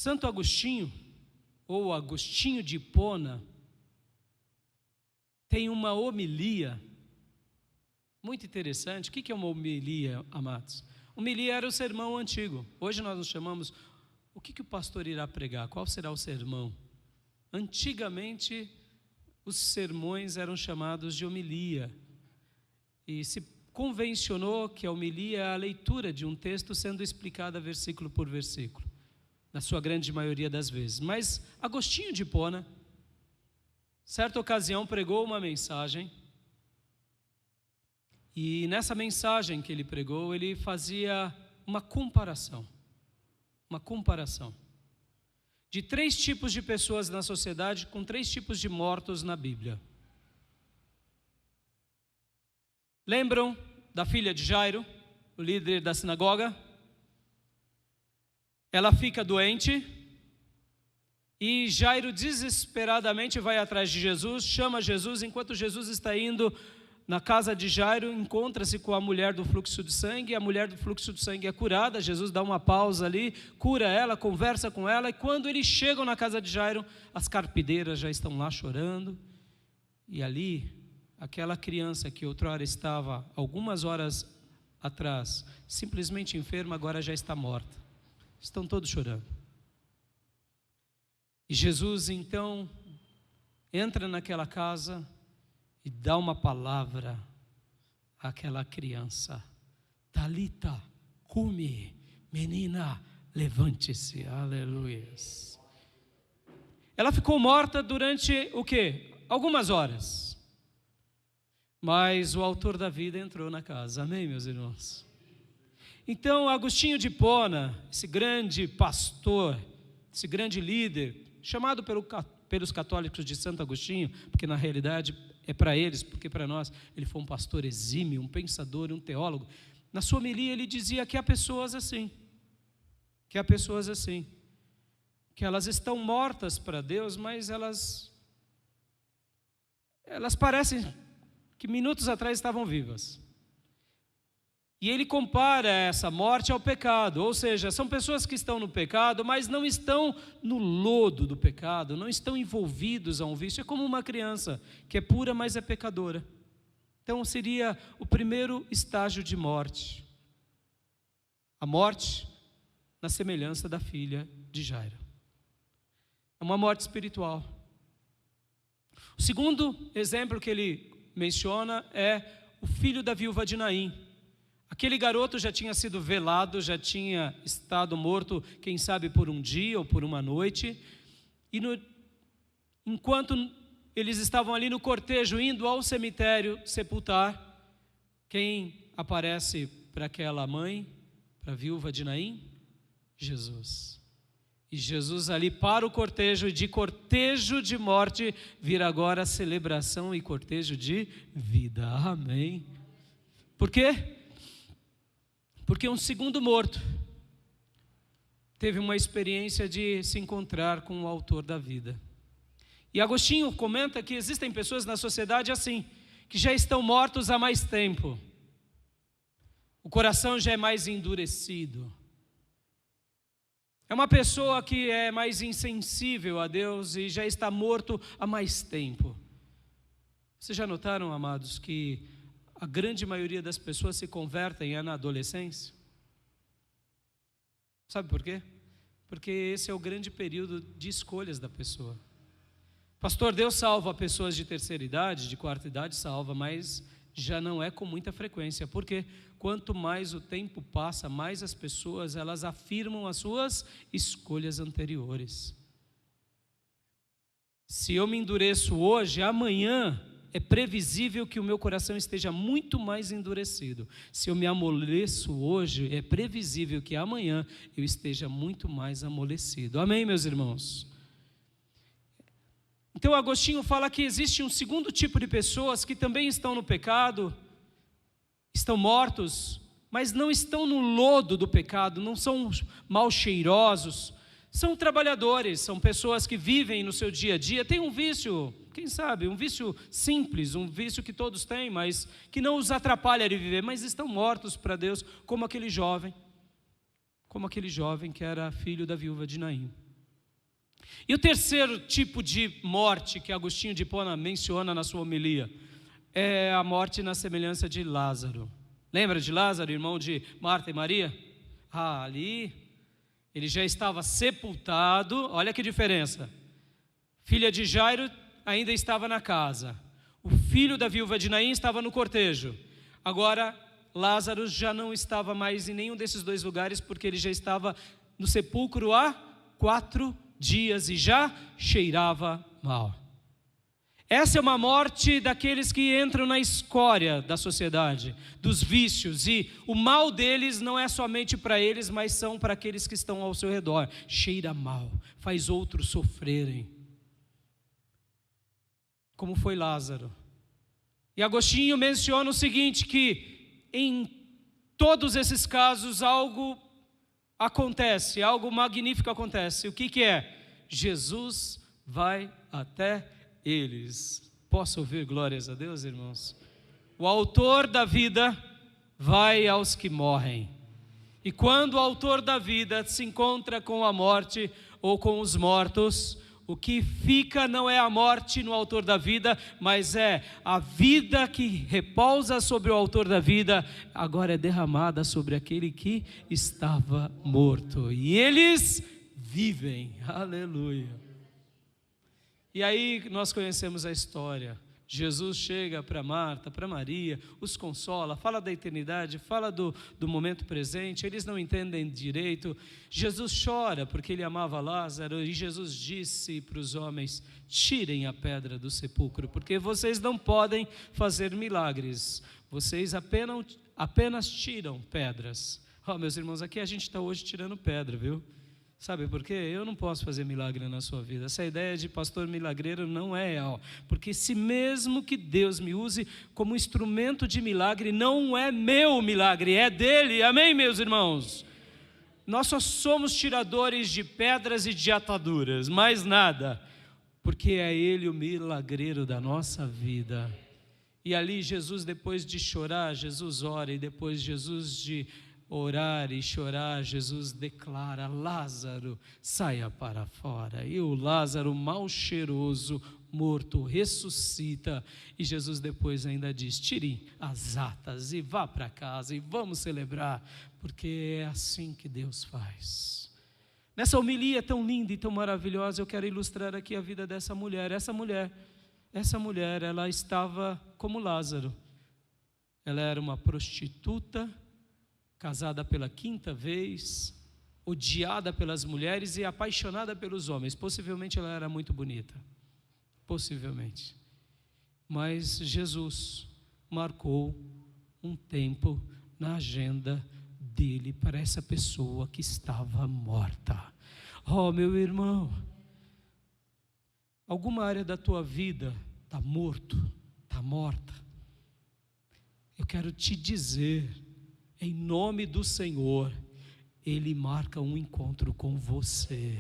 Santo Agostinho, ou Agostinho de Hipona, tem uma homilia muito interessante. O que é uma homilia, amados? Homilia era o sermão antigo. Hoje nós nos chamamos, o que o pastor irá pregar? Qual será o sermão? Antigamente, os sermões eram chamados de homilia. E se convencionou que a homilia é a leitura de um texto sendo explicada versículo por versículo, na sua grande maioria das vezes. Mas Agostinho de Hipona, certa ocasião, pregou uma mensagem, e nessa mensagem que ele pregou, ele fazia uma comparação de 3 tipos de pessoas na sociedade, com 3 tipos de mortos na Bíblia. Lembram da filha de Jairo, o líder da sinagoga? Ela fica doente e Jairo desesperadamente vai atrás de Jesus, chama Jesus. Enquanto Jesus está indo na casa de Jairo, encontra-se com a mulher do fluxo de sangue. A mulher do fluxo de sangue é curada. Jesus dá uma pausa ali, cura ela, conversa com ela. E quando eles chegam na casa de Jairo, as carpideiras já estão lá chorando. E ali, aquela criança que outrora estava algumas horas atrás simplesmente enferma, agora já está morta. Estão todos chorando. E Jesus então entra naquela casa e dá uma palavra àquela criança. Talita, cumi, menina, levante-se. Aleluia. Ela ficou morta durante o quê? Algumas horas. Mas o autor da vida entrou na casa. Amém, meus irmãos? Então, Agostinho de Hipona, esse grande pastor, esse grande líder, chamado pelos católicos de Santo Agostinho, porque na realidade é para eles, porque para nós ele foi um pastor exímio, um pensador, um teólogo. Na sua homilia ele dizia que há pessoas assim, que elas estão mortas para Deus, mas elas parecem que minutos atrás estavam vivas. E ele compara essa morte ao pecado, ou seja, são pessoas que estão no pecado, mas não estão no lodo do pecado, não estão envolvidos a um vício. É como uma criança que é pura, mas é pecadora. Então seria o primeiro estágio de morte. A morte na semelhança da filha de Jairo. É uma morte espiritual. O segundo exemplo que ele menciona é o filho da viúva de Naim. Aquele garoto já tinha sido velado, já tinha estado morto, quem sabe por um dia ou por uma noite. E enquanto eles estavam ali no cortejo, indo ao cemitério sepultar, quem aparece para aquela mãe, para a viúva de Naim? Jesus. E Jesus ali para o cortejo, e de cortejo de morte, vira agora celebração e cortejo de vida. Amém. Por quê? Porque um segundo morto teve uma experiência de se encontrar com o autor da vida. E Agostinho comenta que existem pessoas na sociedade assim, que já estão mortos há mais tempo. O coração já é mais endurecido. É uma pessoa que é mais insensível a Deus e já está morto há mais tempo. Vocês já notaram, amados, que a grande maioria das pessoas se convertem na adolescência? Sabe por quê? Porque esse é o grande período de escolhas da pessoa. Pastor, Deus salva pessoas de terceira idade, de quarta idade, salva, mas já não é com muita frequência. Porque quanto mais o tempo passa, mais as pessoas elas afirmam as suas escolhas anteriores. Se eu me endureço hoje, amanhã é previsível que o meu coração esteja muito mais endurecido. Se eu me amoleço hoje, é previsível que amanhã eu esteja muito mais amolecido. Amém, meus irmãos? Então Agostinho fala que existe um segundo tipo de pessoas que também estão no pecado, estão mortos, mas não estão no lodo do pecado, não são mal cheirosos, são trabalhadores, são pessoas que vivem no seu dia a dia, tem um vício, quem sabe, um vício simples, um vício que todos têm, mas que não os atrapalha de viver, mas estão mortos para Deus, como aquele jovem que era filho da viúva de Naim. E o terceiro tipo de morte que Agostinho de Hipona menciona na sua homilia é a morte na semelhança de Lázaro. Lembra de Lázaro, irmão de Marta e Maria? Ali ele já estava sepultado. Olha que diferença. Filha de Jairo ainda estava na casa. O filho da viúva de Naim estava no cortejo. Agora Lázaro já não estava mais em nenhum desses dois lugares, porque ele já estava no sepulcro há 4 dias e já cheirava mal. Essa é uma morte daqueles que entram na escória da sociedade, dos vícios, e o mal deles não é somente para eles, mas são para aqueles que estão ao seu redor. Cheira mal, faz outros sofrerem, como foi Lázaro. E Agostinho menciona o seguinte, que em todos esses casos algo acontece, algo magnífico acontece. O que é? Jesus vai até eles. Posso ouvir glórias a Deus, irmãos? O autor da vida vai aos que morrem. E quando o autor da vida se encontra com a morte ou com os mortos, o que fica não é a morte no autor da vida, mas é a vida que repousa sobre o autor da vida, agora é derramada sobre aquele que estava morto. E eles vivem. Aleluia. E aí nós conhecemos a história. Jesus chega para Marta, para Maria, os consola, fala da eternidade, fala do momento presente, eles não entendem direito. Jesus chora porque ele amava Lázaro, e Jesus disse para os homens: tirem a pedra do sepulcro, porque vocês não podem fazer milagres, vocês apenas tiram pedras. Meus irmãos, aqui a gente está hoje tirando pedra, viu? Sabe por quê? Eu não posso fazer milagre na sua vida. Essa ideia de pastor milagreiro não é real. Porque se mesmo que Deus me use como instrumento de milagre, não é meu milagre, é dele. Amém, meus irmãos? Nós só somos tiradores de pedras e de ataduras, mais nada. Porque é ele o milagreiro da nossa vida. E ali Jesus, depois de chorar, Jesus ora, e depois Jesus de orar e chorar, Jesus declara: Lázaro, saia para fora. E o Lázaro, mal cheiroso, morto, ressuscita. E Jesus depois ainda diz: tirem as atas e vá para casa e vamos celebrar, porque é assim que Deus faz. Nessa homilia tão linda e tão maravilhosa, eu quero ilustrar aqui a vida dessa mulher. Essa mulher, ela estava como Lázaro. Ela era uma prostituta, casada pela 5ª vez, odiada pelas mulheres e apaixonada pelos homens. Possivelmente ela era muito bonita, possivelmente. Mas Jesus marcou um tempo na agenda dele para essa pessoa que estava morta. Meu irmão, alguma área da tua vida está morto, está morta. Eu quero te dizer, em nome do Senhor, Ele marca um encontro com você.